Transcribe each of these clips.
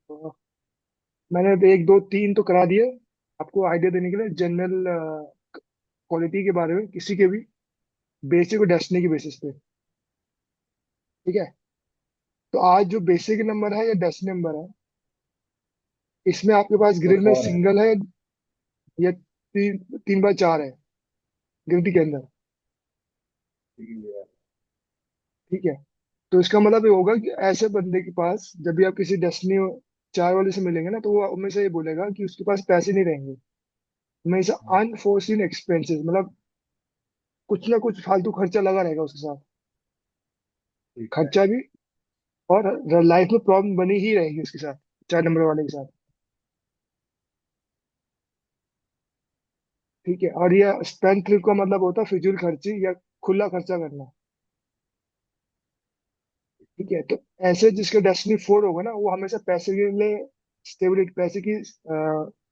तो मैंने तो एक दो तीन तो करा दिए आपको आइडिया देने के लिए, जनरल क्वालिटी के बारे में किसी के भी, बेसिक और डेस्टिनी के बेसिस पे। ठीक है। तो आज जो बेसिक नंबर है या डेस्टिनी नंबर है, इसमें आपके पास वो ग्रिड में फोर है। सिंगल है या तीन, 3 बाय 4 है ग्रिड के अंदर। ठीक है भैया। ठीक है। तो इसका मतलब ये होगा कि ऐसे बंदे के पास जब भी आप किसी डेस्टिनी 4 वाले से मिलेंगे ना, तो वो हमेशा ये बोलेगा कि उसके पास पैसे नहीं रहेंगे हमेशा। अनफोर्सिन एक्सपेंसेस, मतलब कुछ ना कुछ फालतू खर्चा लगा रहेगा उसके साथ, ठीक है। खर्चा भी, और लाइफ में प्रॉब्लम बनी ही रहेगी उसके साथ, 4 नंबर वाले के साथ। ठीक है। और ये स्पेंड थ्रिफ्ट का मतलब होता है फिजूल खर्ची या खुला खर्चा करना। ठीक है। तो ऐसे जिसका डेस्टिनी 4 होगा ना, वो हमेशा पैसे के लिए, स्टेबिलिटी, पैसे की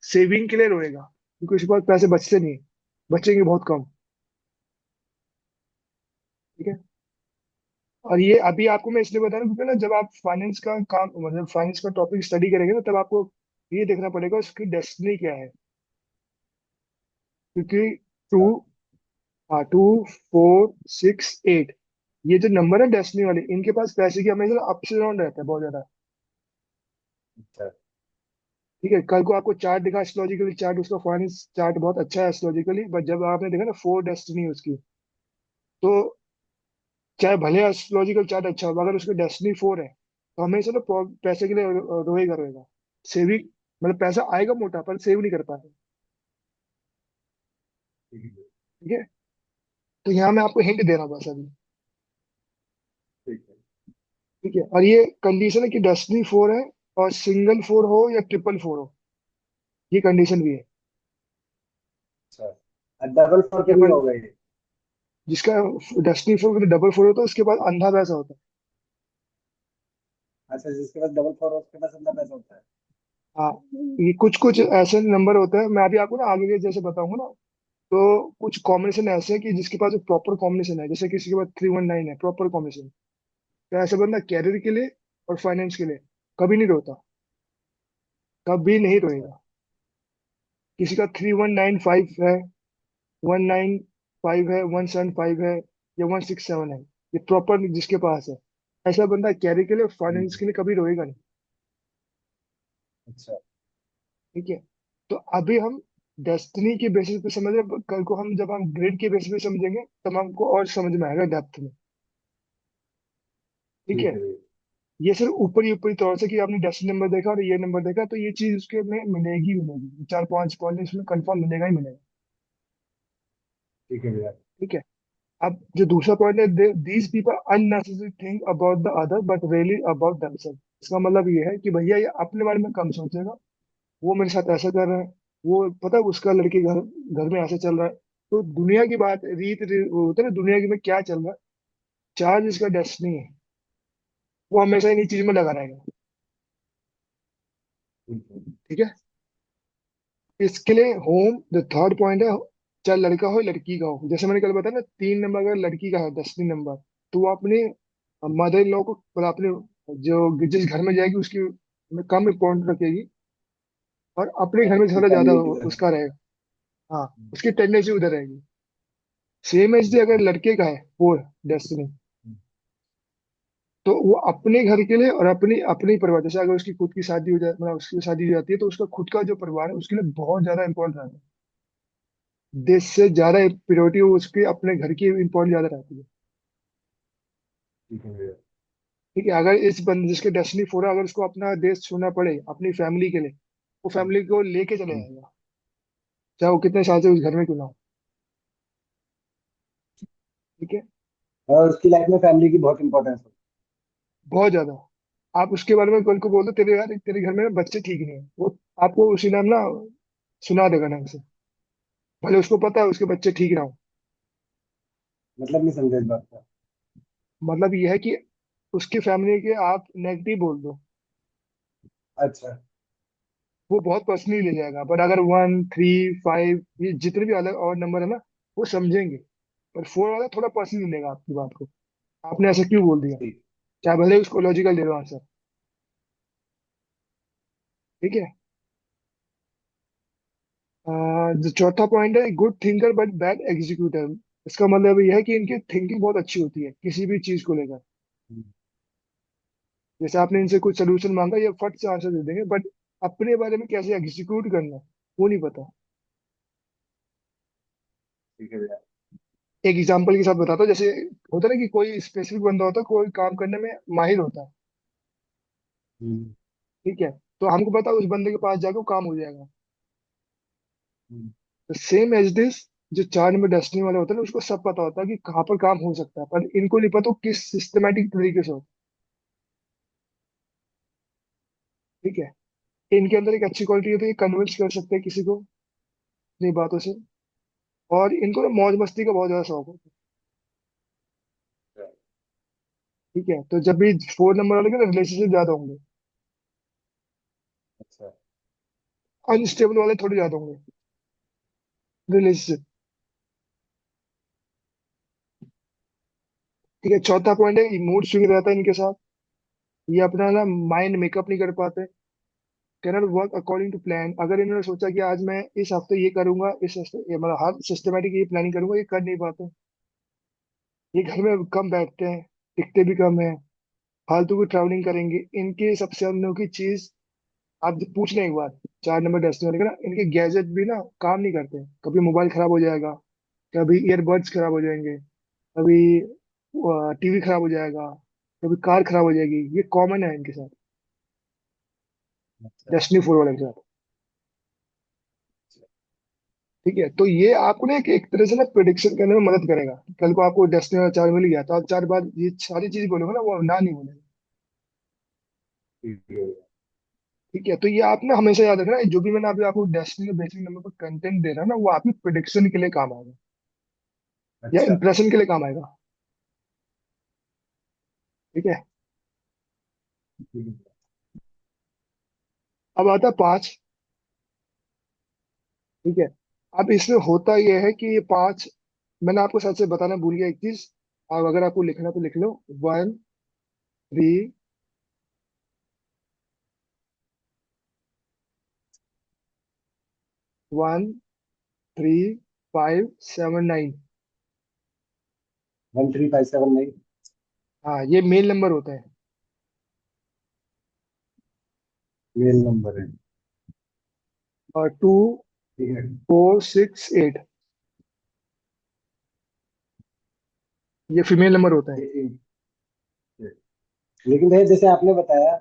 सेविंग के लिए रोएगा, क्योंकि उसके पास पैसे बचते नहीं, बचेंगे बहुत कम। ठीक है। और ये अभी आपको मैं इसलिए बता रहा हूँ क्योंकि ना, जब आप फाइनेंस का काम, मतलब फाइनेंस का टॉपिक स्टडी करेंगे ना, तब आपको ये देखना पड़ेगा उसकी डेस्टिनी क्या है। क्योंकि टू, अच्छा। हाँ, 2, 4, 6, 8, ये जो नंबर है डेस्टिनी वाले, इनके पास पैसे की हमेशा अप्स डाउन रहता है बहुत ज्यादा। अच्छा। ठीक है। कल को आपको चार्ट दिखा, एस्ट्रोलॉजिकली चार्ट, उसका फाइनेंस चार्ट बहुत अच्छा है एस्ट्रोलॉजिकली, बट जब आपने देखा ना 4 डेस्टिनी है उसकी, तो चाहे भले एस्ट्रोलॉजिकल चार्ट अच्छा हो, अगर उसकी डेस्टिनी 4 है, तो हमेशा ना पैसे के लिए रोएगा रोएगा। सेविंग, मतलब पैसा आएगा मोटा, पर सेव नहीं कर पाएगा। ठीक है। ठीक है। तो यहाँ मैं आपको हिंट दे रहा हूँ बस अभी। ठीक है। ठीक है। और ये कंडीशन है कि डेस्टिनी 4 है, और सिंगल 4 हो या ट्रिपल 4 हो, ये कंडीशन भी है। अच्छा, डबल फोर के भी केवल हो गए। जिसका डेस्टिनी 4 के डबल 4 होता है, उसके पास अंधा पैसा होता है। अच्छा, जिसके पास डबल फोर हो उसके पास अंदर पैसा होता है। हाँ, ये कुछ कुछ ऐसे नंबर होते हैं, मैं अभी आपको ना आगे के जैसे बताऊंगा ना, तो कुछ कॉम्बिनेशन ऐसे हैं कि जिसके पास प्रॉपर कॉम्बिनेशन है, जैसे किसी के पास 319 है प्रॉपर कॉम्बिनेशन, तो ऐसा बंदा कैरियर के लिए और फाइनेंस के लिए कभी नहीं रोता, कभी नहीं अच्छा। रोएगा। किसी का 3195 है, 195 है, 175 है, या 167 है, ये प्रॉपर जिसके पास है, ऐसा बंदा कैरियर के लिए, फाइनेंस हम्म। के लिए कभी रोएगा नहीं। अच्छा। ठीक है। तो अभी हम डेस्टिनी के बेसिस पे समझ रहे हैं, कल को हम जब हम ग्रिड के बेसिस पे समझेंगे, तब हमको और समझ में आएगा डेप्थ में। ठीक है। ठीक है भैया। ये सिर्फ ऊपरी ऊपरी तौर से कि आपने डेस्टिनी नंबर देखा और ये नंबर देखा, तो ये चीज उसके में मिलेगी ही मिलेगी, 4 5 पॉइंट इसमें कंफर्म मिलेगा ही मिलेगा। ठीक है भैया। ठीक है। अब जो दूसरा पॉइंट है, these people unnecessary think about the other but really about themself. इसका मतलब ये है कि भैया ये अपने बारे में कम सोचेगा, वो मेरे साथ ऐसा कर रहा है, वो पता है उसका लड़की घर घर में ऐसा चल रहा है, तो दुनिया की बात, वो होता है ना, दुनिया की में क्या चल रहा है, चार्ज इसका डेस्टिनी है, वो हमेशा इन्हीं चीज में लगा रहेगा। ठीक है। ठीक है। इसके लिए होम जो थर्ड पॉइंट है, चाहे लड़का हो लड़की का हो, जैसे मैंने कल बताया ना, 3 नंबर अगर लड़की का है डेस्टिनी नंबर, तो वो अपने मदर इन लॉ को, मतलब अपने जो जिस घर में जाएगी उसकी में कम इम्पोर्टेंट रखेगी, और अपने घर हाँ, में उसकी थोड़ा ज्यादा फैमिली की तरफ। उसका रहेगा। हाँ, उसकी टेंडेंसी उधर रहेगी। सेम एज डे अगर लड़के का है वो डेस्टिनी, तो वो अपने घर के लिए और अपनी अपने परिवार, जैसे अगर उसकी खुद की शादी हो जाए, मतलब उसकी शादी हो जाती है, तो उसका खुद का जो परिवार है उसके लिए बहुत ज्यादा इंपॉर्टेंट रहता है। देश से ज्यादा प्रायोरिटी उसके अपने घर की इंपॉर्टेंट ज्यादा रहती है। ठीक है भैया। ठीक है। अगर इस बंद जिसके डेस्टिनी 4 है, अगर उसको अपना देश छोड़ना पड़े अपनी फैमिली के लिए, वो फैमिली को लेके चले हम्म। जाएगा, चाहे वो कितने साल से उस घर में क्यों ना हो। ठीक है। और उसकी लाइफ में फैमिली की बहुत इंपॉर्टेंस है। बहुत ज्यादा। आप उसके बारे में कल को बोल दो, तेरे यार तेरे घर में बच्चे ठीक नहीं है, वो आपको उसी नाम ना सुना देगा ढंग से, भले उसको पता है उसके बच्चे ठीक ना हो। मतलब नहीं समझे इस बात का। मतलब ये है कि उसकी फैमिली के आप नेगेटिव बोल दो, अच्छा। वो बहुत पर्सनली ले जाएगा, बट अगर 1, 3, 5, ये जितने भी अलग और नंबर है ना, वो समझेंगे, पर 4 वाला थोड़ा पर्सनली लेगा आपकी बात को, आपने ऐसा क्यों बोल दिया, ठीक। चाहे भले उसको लॉजिकल दे दो आंसर। ठीक है। जो चौथा पॉइंट है, good thinker but bad executor. इसका मतलब यह है कि इनकी थिंकिंग बहुत अच्छी होती है किसी भी चीज को लेकर। हम्म, जैसे आपने इनसे कुछ सोल्यूशन मांगा, ये फट से आंसर दे देंगे, बट अपने बारे में कैसे एग्जीक्यूट करना वो नहीं पता। ठीक है भैया। एक एग्जांपल के साथ बताता हूँ। जैसे होता है ना कि कोई स्पेसिफिक बंदा होता है, कोई काम करने में माहिर होता है। हम्म, ठीक है। तो हमको पता है उस बंदे के पास जाकर वो काम हो जाएगा। हम्म, तो सेम एज दिस, जो 4 नंबर डेस्टिनी वाले होते हैं ना, उसको सब पता होता है कि कहाँ पर काम हो सकता है, पर इनको नहीं पता वो किस सिस्टमेटिक तरीके से होता है। ठीक है। इनके अंदर एक अच्छी क्वालिटी होती है, कन्विंस कर सकते हैं किसी को अपनी बातों से। और इनको ना मौज मस्ती का बहुत ज्यादा शौक होता है। ठीक है। तो जब भी 4 नंबर वाले के ना रिलेशनशिप ज्यादा होंगे, अच्छा। अनस्टेबल वाले थोड़े ज्यादा होंगे रिलेशनशिप। ठीक है। चौथा पॉइंट है, मूड स्विंग रहता है इनके साथ। ये अपना ना माइंड मेकअप नहीं कर पाते। Cannot work according to plan. अगर इन्होंने सोचा कि आज मैं इस हफ्ते ये करूंगा, इस हफ्ते ये मतलब हर सिस्टमेटिक ये प्लानिंग करूंगा, ये कर नहीं पाते। ये घर में कम बैठते हैं, टिकते भी कम है, फालतू की ट्रैवलिंग करेंगे। इनके सबसे अनोखी चीज, आप जब पूछ लें एक बार 4 नंबर डेस्टिनी वाले का ना, इनके गैजेट भी ना काम नहीं करते। कभी मोबाइल खराब हो जाएगा, कभी ईयरबड्स खराब हो जाएंगे, कभी टीवी खराब हो जाएगा, कभी कार खराब हो जाएगी। ये कॉमन है इनके साथ, अच्छा। डेस्टिनी 4 वाले के साथ। अच्छा। ठीक है। तो ये आपको ना एक तरह से ना प्रिडिक्शन करने में मदद करेगा। कल को आपको डेस्टिनी वाला 4 मिल गया तो आप 4 बार ये सारी चीज बोलोगे ना, वो ना नहीं बोलेगा। ठीक है भैया। ठीक है। तो ये आप ना हमेशा याद रखना, जो भी मैंने अभी आपको डेस्टिनी के बेसिक नंबर पर कंटेंट दे रहा है ना, वो आपकी प्रिडिक्शन के लिए काम आएगा या अच्छा। इंप्रेशन के लिए काम आएगा। ठीक है। ठीक है। अब आता है 5। ठीक है। अब इसमें होता यह है कि ये 5, मैंने आपको सच से बताना भूल गया एक चीज। अब अगर आपको लिखना तो लिख लो। 1 3 1 3 5 7 9। 13579। हाँ, ये मेन नंबर होता है। मेल नंबर है। और 2 4 6 8, ये फीमेल नंबर होता है। ठीक है। लेकिन भैया जैसे आपने बताया,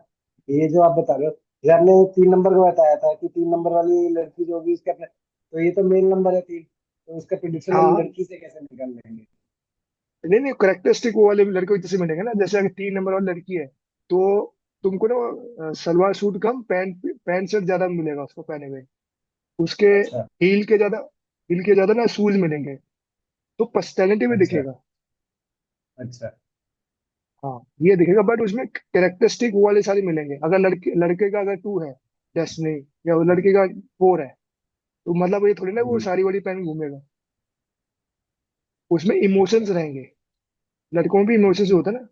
ये जो आप बता रहे हो, ये आपने 3 नंबर का बताया था कि 3 नंबर वाली लड़की जो होगी उसके अपने, तो ये तो मेल नंबर है 3, तो उसका प्रिडिक्शन हम हाँ, लड़की से कैसे निकाल लेंगे? नहीं नहीं, करेक्टरिस्टिक वो वाले लड़के को जैसे मिलेंगे ना। जैसे अगर 3 नंबर वाली लड़की है, तो तुमको ना सलवार सूट कम पैंट पैंट शर्ट ज्यादा मिलेगा उसको पहने हुए। उसके अच्छा। हील के ज्यादा ना शूज मिलेंगे। तो पर्सनैलिटी में अच्छा। दिखेगा। अच्छा। हाँ, ये दिखेगा, बट उसमें कैरेक्टरिस्टिक वो वाले सारे मिलेंगे। अगर लड़के लड़के का अगर 2 है डेस्टिनी, या वो लड़के का 4 है, तो मतलब ये थोड़ी ना वो हम्म, साड़ी वाड़ी पहन के घूमेगा। उसमें इमोशंस रहेंगे। लड़कों में भी इमोशंस होता है ना।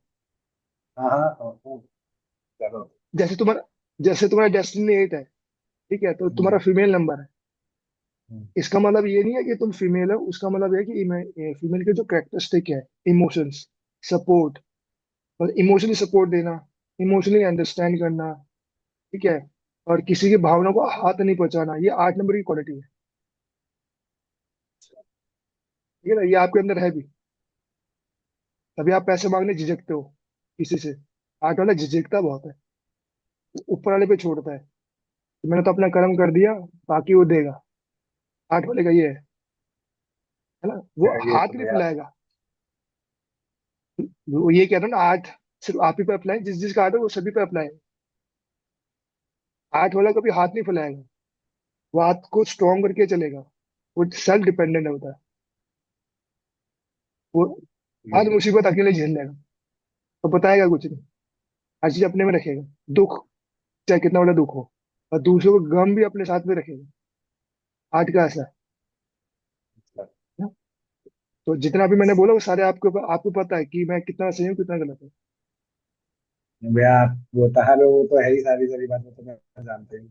हाँ हाँ हाँ, हाँ, चलो। जैसे तुम्हारा जैसे तुम्हारा डेस्टिनी 8 है। ठीक है। तो तुम्हारा हम्म, फीमेल नंबर है। हम्म, इसका मतलब ये नहीं है कि तुम फीमेल हो। उसका मतलब है कि फीमेल के जो कैरेक्टरिस्टिक है, इमोशंस, सपोर्ट, और इमोशनली सपोर्ट देना, इमोशनली अंडरस्टैंड करना। ठीक है। और किसी की भावनाओं को हाथ नहीं पहुंचाना, ये 8 नंबर की क्वालिटी है। ठीक है ना, ये आपके अंदर है भी। तभी आप पैसे मांगने झिझकते हो किसी से। 8 वाला झिझकता बहुत है, ऊपर वाले पे छोड़ता है कि मैंने तो अपना कर्म कर दिया, बाकी वो देगा। 8 वाले का ये है ना, वो ये हाथ तो नहीं भैया। फैलाएगा। वो ये कहता है ना, 8 सिर्फ आप ही पे अप्लाई, जिस जिसका 8 है वो सभी पे अप्लाई है। 8 वाला कभी हाथ नहीं फैलाएगा। वो हाथ को स्ट्रॉन्ग करके चलेगा। वो सेल्फ डिपेंडेंट होता है। वो ठीक है हर भैया। मुसीबत अकेले झेल लेगा। तो बताएगा कुछ नहीं, हर चीज अपने में रखेगा। दुख, चाहे कितना बड़ा दुख हो, और दूसरों को गम भी अपने साथ में रखेगा। 8 का ऐसा अच्छा। है। तो जितना भी मैंने बोला वो सारे आपको आपको पता है कि मैं कितना सही हूँ कितना गलत हूँ। भैया आप वो तो है, वो तो है ही, सारी सारी बातें तो मैं जानते हूँ।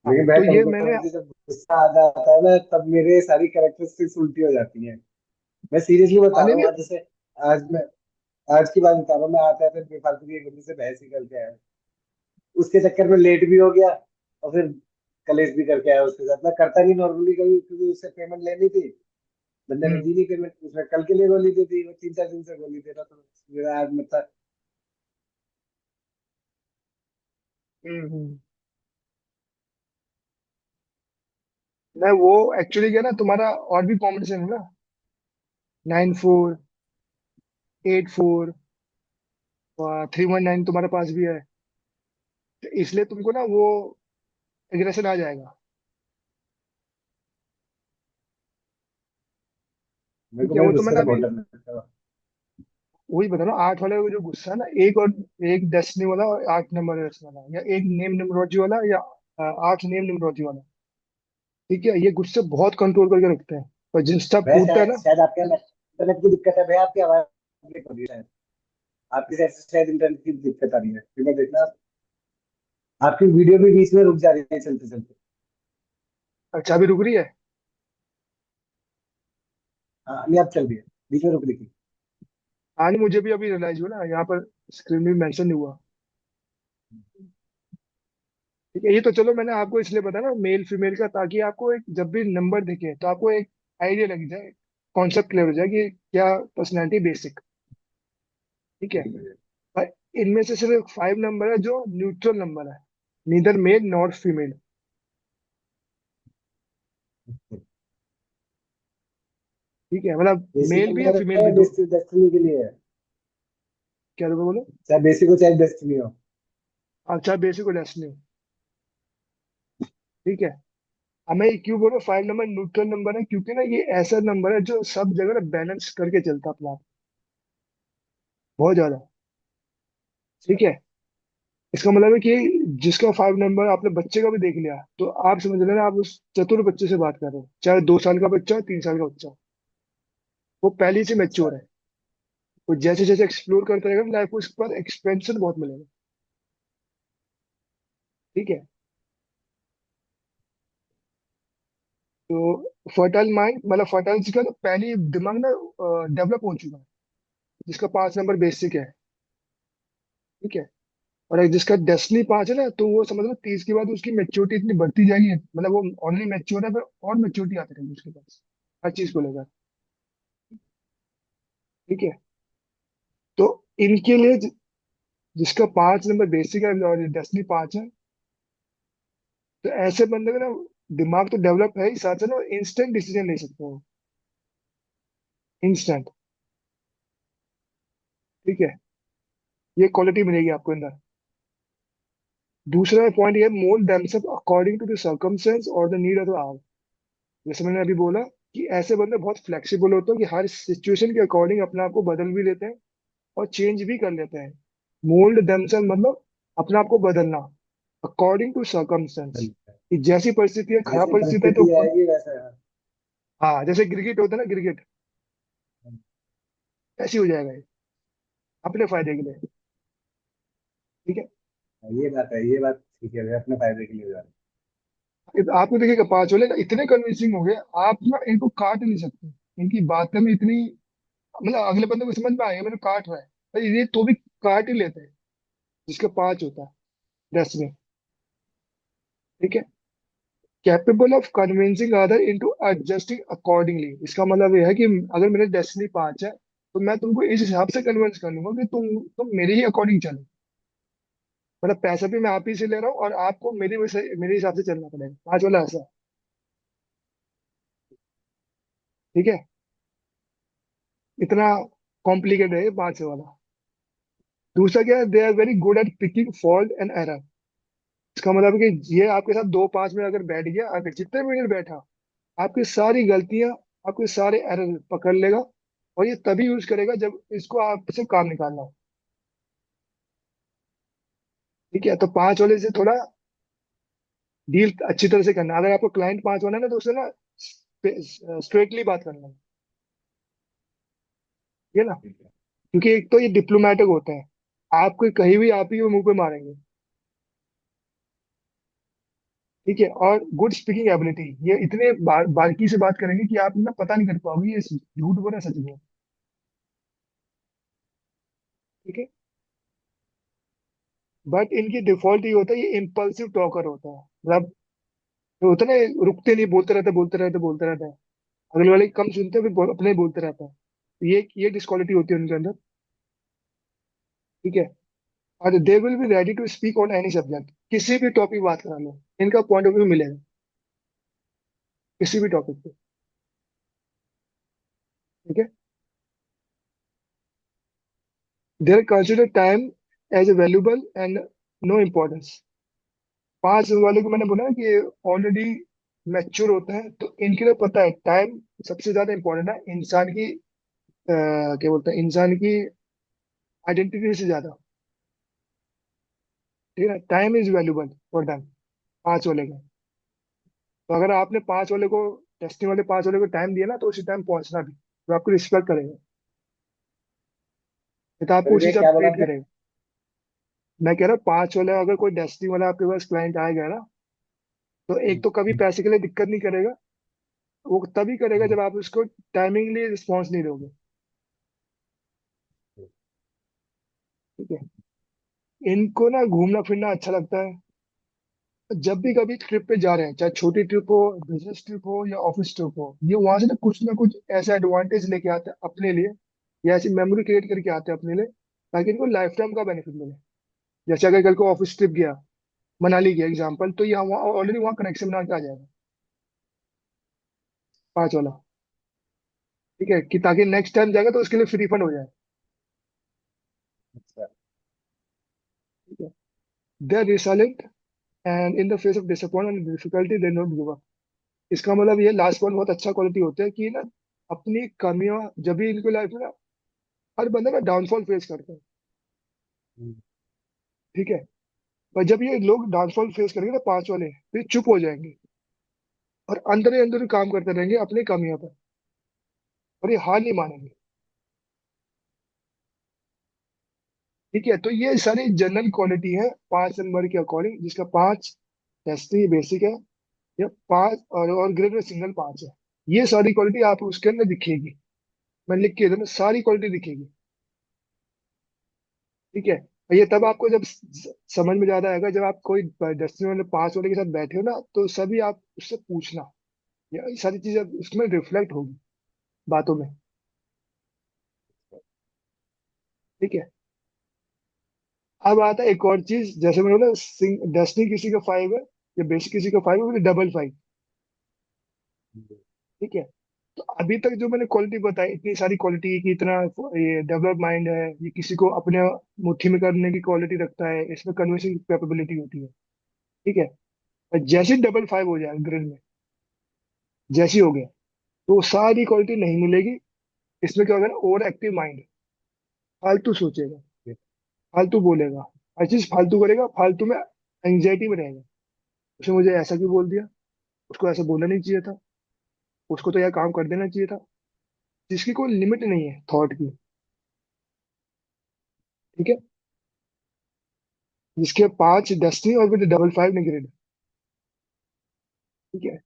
हाँ लेकिन भाई तो कभी ये मैंने। कभी जब गुस्सा आ जाता है ना, तब मेरे सारी कैरेक्टरिस्टिक्स उल्टी हो जाती हैं। मैं सीरियसली बता आने रहा नहीं। हूँ। आज जैसे आज मैं आज की बात बता रहा हूँ। मैं आते आते बेफालतू की एक बंदी से बहस ही करके आया। उसके चक्कर में लेट भी हो गया, और फिर कलेश भी करके आया उसके साथ। मैं करता नहीं नॉर्मली कभी, क्योंकि उससे पेमेंट लेनी थी। बंदे ने हम्म दी नहीं पेमेंट, उसने कल के लिए गोली दी थी, वो 3 4 दिन से गोली दे रहा। तो मेरा आज मतलब हम्म। मैं वो एक्चुअली क्या ना, तुम्हारा और भी कॉम्बिनेशन है ना, 9 4 8 4 3 1 9 तुम्हारे पास भी है। तो इसलिए तुमको ना वो एग्रेशन आ जाएगा। मेरे को ठीक है, भाई वो तो गुस्से मैंने से बहुत अभी डर लगता है। वही बता रहा हूँ, 8 वाले को जो गुस्सा है ना, एक डेस्टिनी वाला और 8 नंबर रेस वाला, या एक नेम निमरोजी वाला, या 8 नेम निमरोजी वाला। ठीक है, ये गुस्से बहुत कंट्रोल करके रखते हैं। और जिनका भाई टूटता है शायद ना। शायद आपके यहाँ इंटरनेट की दिक्कत है। भाई आपकी आवाज ब्रेक हो रही है शायद। आपकी साइड से शायद इंटरनेट की दिक्कत आ रही है, फिर मैं देखना। आपकी वीडियो भी बीच में रुक जा रही है चलते चलते। अच्छा अभी रुक रही है। हाँ, नहीं अब चल रही है, बीच में रुक रही थी। हाँ नहीं, मुझे भी अभी रियलाइज हुआ ना, यहाँ पर स्क्रीन में मेंशन नहीं हुआ। ठीक है, ये तो चलो मैंने आपको इसलिए बताया ना मेल फीमेल का, ताकि आपको एक जब भी नंबर दिखे तो आपको एक आइडिया लग जाए, कॉन्सेप्ट क्लियर हो जाए कि क्या पर्सनैलिटी बेसिक। ठीक है। ठीक है। पर इनमें से सिर्फ 5 नंबर है जो न्यूट्रल नंबर है, नीदर मेल नॉर फीमेल। ठीक है, मतलब बेसिक मेल भी या नंबर फीमेल है, भी दो। डेस्टिनी के लिए है। क्या बोलो बोलो। चाहे बेसिक हो चाहे डेस्टिनी हो। अच्छा बेसिक और डेस्टिनी। ठीक है। हमें क्यों बोलो 5 नंबर न्यूट्रल नंबर है, क्योंकि ना ये ऐसा नंबर है जो सब जगह ना बैलेंस करके चलता है अपना, बहुत ज्यादा। अच्छा। ठीक है। इसका मतलब है कि जिसका 5 नंबर, आपने बच्चे का भी देख लिया, तो आप समझ लेना आप उस चतुर बच्चे से बात कर रहे हो, चाहे 2 साल का बच्चा हो 3 साल का बच्चा हो। वो पहले से अच्छा। मेच्योर है। वो जैसे जैसे एक्सप्लोर करता रहेगा लाइफ को, उस पर एक्सपेंशन बहुत मिलेगा। ठीक है। तो फर्टाइल माइंड मतलब फर्टाइल का तो पहले दिमाग ना डेवलप हो चुका है, जिसका 5 नंबर बेसिक है। ठीक है। और एक जिसका डेस्टिनी 5 है ना, तो वो समझ लो 30 के बाद उसकी मेच्योरिटी इतनी बढ़ती जाएगी, मतलब वो ऑलरेडी मेच्योर है, पर और मेच्योरिटी आती रहेगी उसके पास हर चीज को लेकर। ठीक है। तो इनके लिए जिसका 5 नंबर बेसिक है और डेस्टिनी 5 है, तो ऐसे बंदे का ना दिमाग तो डेवलप है ही, साथ साथ ना इंस्टेंट डिसीजन ले सकते हो, इंस्टेंट। ठीक है, ये क्वालिटी मिलेगी आपको अंदर। दूसरा पॉइंट ये, mould themselves according to the circumstances और the need of the hour. जैसे मैंने अभी बोला कि ऐसे बंदे बहुत फ्लेक्सिबल होते हैं कि हर सिचुएशन के अकॉर्डिंग अपने आप को बदल भी लेते हैं और चेंज भी कर लेते हैं। मोल्ड देमसेल्फ मतलब अपने आप को बदलना अकॉर्डिंग टू सर्कमस्टेंस, कि जैसी परिस्थिति है, खराब जैसे परिस्थिति है तो परिस्थिति आएगी वैसे। हाँ, जैसे गिरगिट होता है ना, गिरगिट ऐसी हो जाएगा ये, अपने फायदे के लिए। ठीक है। हाँ, ये बात है, ये बात ठीक है भाई, अपने फायदे के लिए हो जा रहा आपको देखिएगा 5 वाले ना इतने कन्विंसिंग हो गए, आप ना इनको काट नहीं सकते। इनकी बातें में इतनी, मतलब अगले बंदे को समझ में आएगा मैंने काट रहा है, पर ये तो भी काट ही लेते हैं, जिसका 5 होता है 10 में। ठीक है। Capable of convincing other into adjusting accordingly, इसका मतलब ये है कि अगर मेरे डेस्टिनी 5 है, तो मैं तुमको इस हिसाब से कन्विंस कर लूंगा कि तुम मेरे ही अकॉर्डिंग चलो। मतलब पैसा भी मैं आप ही से ले रहा हूँ और आपको मेरे हिसाब से चलना पड़ेगा, 5 वाला ऐसा है। ठीक है। इतना कॉम्प्लिकेटेड है ये 5 वाला। दूसरा क्या है, they are very good at picking fault and error. इसका मतलब है कि ये आपके साथ 2 5 में अगर बैठ गया, अगर जितने मिनट बैठा, आपकी सारी गलतियां, आपके सारे एरर पकड़ लेगा, और ये तभी यूज करेगा जब इसको आपसे काम निकालना हो। ठीक है, तो 5 वाले से थोड़ा डील अच्छी तरह से करना। अगर आपको क्लाइंट 5 वाला है ना, तो उससे ना स्ट्रेटली बात करना है। ठीक है ना, है। क्योंकि एक तो ये डिप्लोमेटिक होते हैं, आपको कहीं भी आप ही वो मुंह पे मारेंगे। ठीक है, और गुड स्पीकिंग एबिलिटी, ये इतने बारीकी से बात करेंगे कि आप ना पता नहीं कर पाओगे ये झूठ बोल रहा है, सच बोल रहा है। ठीक है। बट इनकी डिफॉल्ट ये होता है, ये इम्पल्सिव टॉकर होता है, मतलब जो होता है ना, रुकते नहीं, बोलते रहते बोलते रहते बोलते रहते हैं, अगले वाले की कम सुनते हैं, फिर अपने ही बोलते रहता है। ये डिस्क्वालिटी होती है उनके अंदर। ठीक है। और they will be ready to speak on any subject, किसी भी टॉपिक बात करा लो, इनका पॉइंट ऑफ व्यू मिलेगा किसी भी टॉपिक पे। ठीक है। There consider time as a valuable and no importance. पांच वाले को मैंने बोला ना कि ऑलरेडी मैच्योर होते हैं, तो इनके लिए पता है टाइम सबसे ज्यादा इंपॉर्टेंट है इंसान की, क्या बोलते हैं, इंसान की आइडेंटिटी से ज्यादा। ठीक है, time is valuable for them, पांच वाले का। तो अगर आपने पांच वाले को, टेस्टिंग वाले पांच वाले को टाइम दिया ना, तो उसी टाइम पहुंचना भी, तो आपको रिस्पेक्ट करेगा, नहीं तो आपको फिर उसी भी से क्या बोला ट्रीट आपने? करेगा। मैं कह रहा हूँ पांच वाला, अगर कोई डेस्टिनी वाला आपके पास क्लाइंट आएगा ना, तो एक तो कभी पैसे के लिए दिक्कत नहीं करेगा, वो तभी करेगा जब आप उसको टाइमिंगली रिस्पॉन्स नहीं दोगे। ठीक है। इनको ना घूमना फिरना अच्छा लगता है। जब भी कभी ट्रिप पे जा रहे हैं, चाहे छोटी ट्रिप हो, बिजनेस ट्रिप हो या ऑफिस ट्रिप हो, ये वहां से ना कुछ ऐसा एडवांटेज लेके आते हैं अपने लिए, या ऐसी मेमोरी क्रिएट करके आते हैं अपने लिए, ताकि इनको लाइफ टाइम का बेनिफिट मिले। जैसे अगर कल को ऑफिस ट्रिप गया, मनाली गया एग्जाम्पल, तो यहाँ वहाँ ऑलरेडी वहाँ कनेक्शन बना के आ जाएगा पांच वाला। ठीक है, कि ताकि नेक्स्ट टाइम जाएगा तो उसके लिए फ्री फंड हो जाए। अच्छा। ठीक है। They are resilient and in the face of disappointment and difficulty they not give up. इसका मतलब ये लास्ट पॉइंट बहुत अच्छा क्वालिटी होता है कि ना, अपनी कमियां, जब भी इनको लाइफ में ना, हर बंदा ना डाउनफॉल फेस करता है। हम्म। ठीक है। पर जब ये लोग डाउनफॉल फेस करेंगे ना पांच वाले, तो ये चुप हो जाएंगे और अंदर ही अंदर काम करते रहेंगे अपनी कमियों पर, और ये हार नहीं मानेंगे। ठीक है, तो ये सारी जनरल क्वालिटी है पांच नंबर के अकॉर्डिंग, जिसका पांच टेस्टी बेसिक है, या पांच और ग्रेड में सिंगल पांच है। ये सारी क्वालिटी आप उसके अंदर दिखेगी, मैं लिख के दूं, सारी क्वालिटी दिखेगी। ठीक है। और ये तब आपको जब समझ में ज्यादा आएगा, जब आप कोई दसवीं वाले पांच वाले के साथ बैठे हो ना, तो सभी आप उससे पूछना, ये सारी चीजें उसमें रिफ्लेक्ट होगी बातों में। ठीक है। अब आता है एक और चीज, जैसे मैंने बोला डेस्टिनी किसी का फाइव है, या बेसिक किसी का फाइव है, डबल फाइव। ठीक है। तो अभी तक जो मैंने क्वालिटी बताई, इतनी सारी क्वालिटी की, इतना ये डेवलप माइंड है, ये किसी को अपने मुट्ठी में करने की क्वालिटी रखता है, इसमें कन्विंसिंग कैपेबिलिटी होती है। ठीक है। और जैसे डबल फाइव हो जाए ग्रिल में, जैसी हो गया, तो वो सारी क्वालिटी नहीं मिलेगी। इसमें क्या होगा ना, ओवर एक्टिव माइंड, फालतू सोचेगा, फालतू बोलेगा, हर चीज फालतू करेगा, फालतू में एंजाइटी में रहेगा। उसने मुझे ऐसा क्यों बोल दिया, उसको ऐसा बोलना नहीं चाहिए था, उसको तो यह काम कर देना चाहिए था। जिसकी कोई लिमिट नहीं है थॉट की। ठीक है। जिसके पांच डेस्टिनी और फिर डबल फाइव नेगेटिव। ठीक है।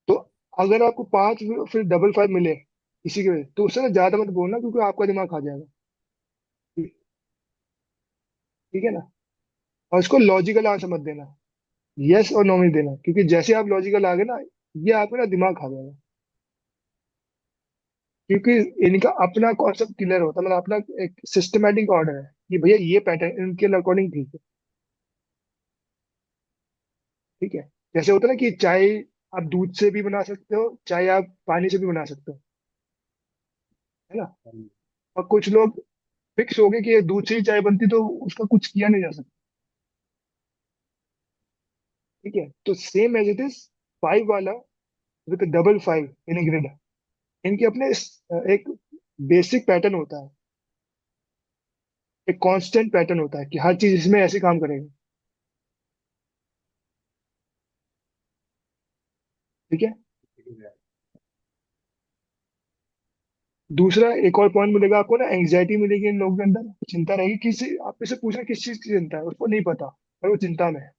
तो अगर आपको पांच फिर डबल फाइव मिले इसी के वजह, तो उससे ना ज्यादा मत बोलना, क्योंकि आपका दिमाग खा जाएगा। ठीक है ना। और उसको लॉजिकल आंसर मत देना, यस और नो में देना, क्योंकि जैसे आप लॉजिकल आ गए ना, ये आपका ना दिमाग खा जाएगा। क्योंकि इनका अपना कॉन्सेप्ट क्लियर होता है, मतलब अपना एक सिस्टमेटिक ऑर्डर है कि भैया ये पैटर्न इनके अकॉर्डिंग ठीक है। ठीक है। जैसे होता है ना कि चाय आप दूध से भी बना सकते हो, चाय आप पानी से भी बना सकते हो, है ना। और कुछ लोग फिक्स हो गए कि ये दूध से ही चाय बनती, तो उसका कुछ किया नहीं जा सकता। ठीक है। तो same as it is, five वाला with double five in grid, इनके अपने एक बेसिक पैटर्न होता है, एक कांस्टेंट पैटर्न होता है कि हर चीज इसमें ऐसे काम करेगा। ठीक है। दूसरा एक और पॉइंट मिलेगा आपको ना, एंग्जाइटी मिलेगी इन लोगों के अंदर, चिंता रहेगी, किसी आप इसे पूछना किस चीज की चिंता है, उसको नहीं पता, पर वो चिंता में है।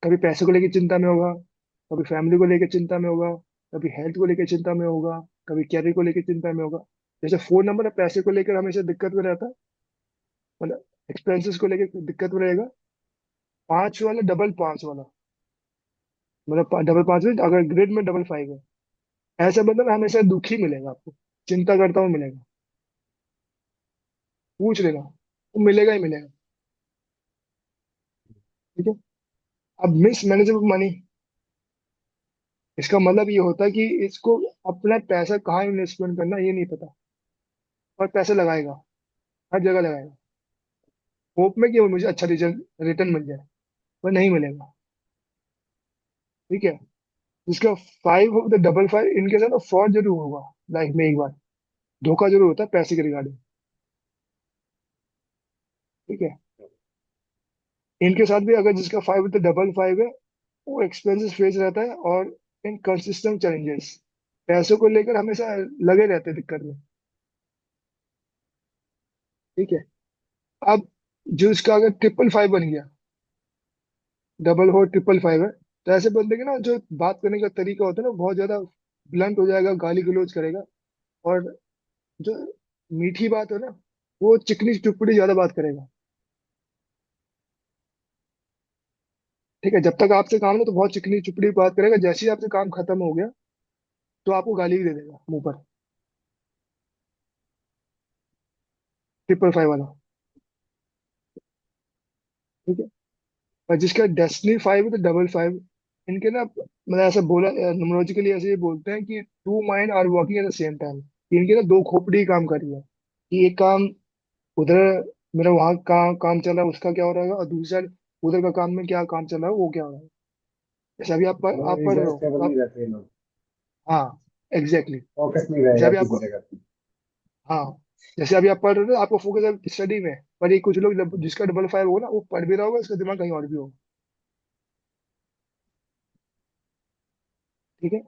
कभी पैसे को लेकर चिंता में होगा, कभी फैमिली को लेकर चिंता में होगा, कभी हेल्थ को लेकर चिंता में होगा, कभी कैरियर को लेकर चिंता में होगा। जैसे फोन नंबर है, पैसे को लेकर हमेशा दिक्कत में रहता है, मतलब एक्सपेंसेस को लेकर दिक्कत में रहेगा। पांच वाला डबल पांच वाला, मतलब डबल पांच में अगर ग्रेड में डबल फाइव है, ऐसा मतलब हमेशा दुखी मिलेगा आपको, चिंता करता हुआ मिलेगा। पूछ लेना, वो मिलेगा ही मिलेगा। ठीक है। अब मिस मैनेजेबल मनी, इसका मतलब ये होता है कि इसको अपना पैसा कहाँ इन्वेस्टमेंट करना ये नहीं पता, और पैसा लगाएगा, हर जगह लगाएगा, होप में कि वो मुझे अच्छा रिटर्न रिटर्न मिल जाए, पर नहीं मिलेगा। ठीक है। जिसका फाइव हो, द डबल फाइव, इनके साथ फ्रॉड जरूर होगा लाइफ में एक बार, धोखा जरूर होता है पैसे के रिगार्डिंग। ठीक है। इनके साथ भी अगर जिसका फाइव विद डबल फाइव है, वो एक्सपेंसेस फेस रहता है और इनकंसिस्टेंट चैलेंजेस, पैसों को लेकर हमेशा लगे रहते हैं दिक्कत में। ठीक है। अब जो इसका अगर ट्रिपल फाइव बन गया, डबल हो ट्रिपल फाइव है, तो ऐसे बंदे के ना जो बात करने का तरीका होता है ना, बहुत ज्यादा ब्लंट हो जाएगा, गाली गलौज करेगा। और जो मीठी बात है ना, वो चिकनी चुपड़ी ज्यादा बात करेगा। ठीक है। जब तक आपसे काम ना, तो बहुत चिकनी चुपड़ी बात करेगा, जैसे ही आपसे काम खत्म हो गया तो आपको गाली भी दे देगा मुंह पर। ट्रिपल फाइव वाला। ठीक है। और जिसका डेस्टिनी फाइव है, तो डबल फाइव, इनके ना मतलब ऐसा बोला न्यूमरोलॉजिकली ऐसे ही बोलते हैं कि two mind are working at the same time. इनके ना दो खोपड़ी काम कर रही है, कि एक काम उधर, मेरा वहाँ काम चल रहा है, उसका क्या हो रहा है, और दूसरी साइड उधर का काम में क्या काम चल रहा है, वो क्या हो रहा है। जैसे अभी दोनों आप एक पढ़ रहे जगह हो तो स्टेबल नहीं आप, रहते हैं लोग। हाँ एग्जैक्टली exactly। फोकस नहीं जैसे रहेगा अभी किसी आपको, जगह पे। हाँ जैसे अभी आप पढ़ रहे हो, आपको फोकस है स्टडी में, पर ये कुछ लोग जिसका डबल फाइव होगा ना, वो पढ़ भी रहा होगा, उसका दिमाग कहीं और भी होगा। ठीक है।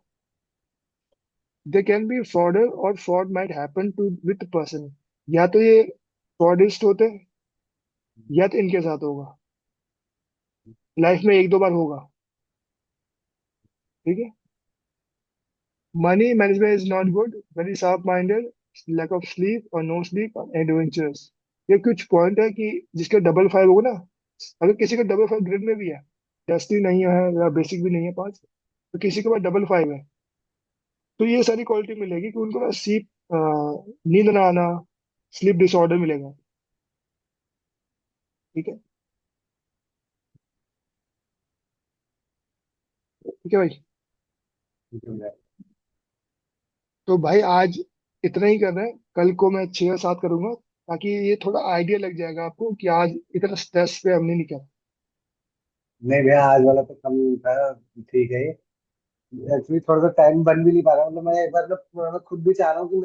दे कैन बी फ्रॉडर, और fraud might happen to with person, या तो ये फ्रॉडिस्ट होते हैं, या तो इनके साथ होगा, लाइफ में एक दो बार होगा। ठीक है। Money management is not good, very sharp minded, lack of sleep और नो स्लीप और एडवेंचर्स। ये कुछ पॉइंट है कि जिसका डबल फाइव होगा ना, अगर किसी का डबल फाइव ग्रेड में भी है, टेस्टी नहीं है या बेसिक भी नहीं है पाँच, तो किसी के पास डबल फाइव है, तो ये सारी क्वालिटी मिलेगी कि उनको ना स्लीप, नींद ना आना, स्लीप डिसऑर्डर मिलेगा। ठीक है। ठीक है भाई। तो भाई आज इतना ही कर रहे हैं, कल को मैं छह सात करूंगा, ताकि ये थोड़ा आइडिया लग जाएगा आपको कि आज इतना स्ट्रेस पे हमने नहीं किया। नहीं भैया, आज वाला तो कम था। ठीक है। एक्चुअली थोड़ा सा टाइम बन भी नहीं पा रहा, मतलब मैं एक बार मैं खुद भी चाह रहा हूँ कि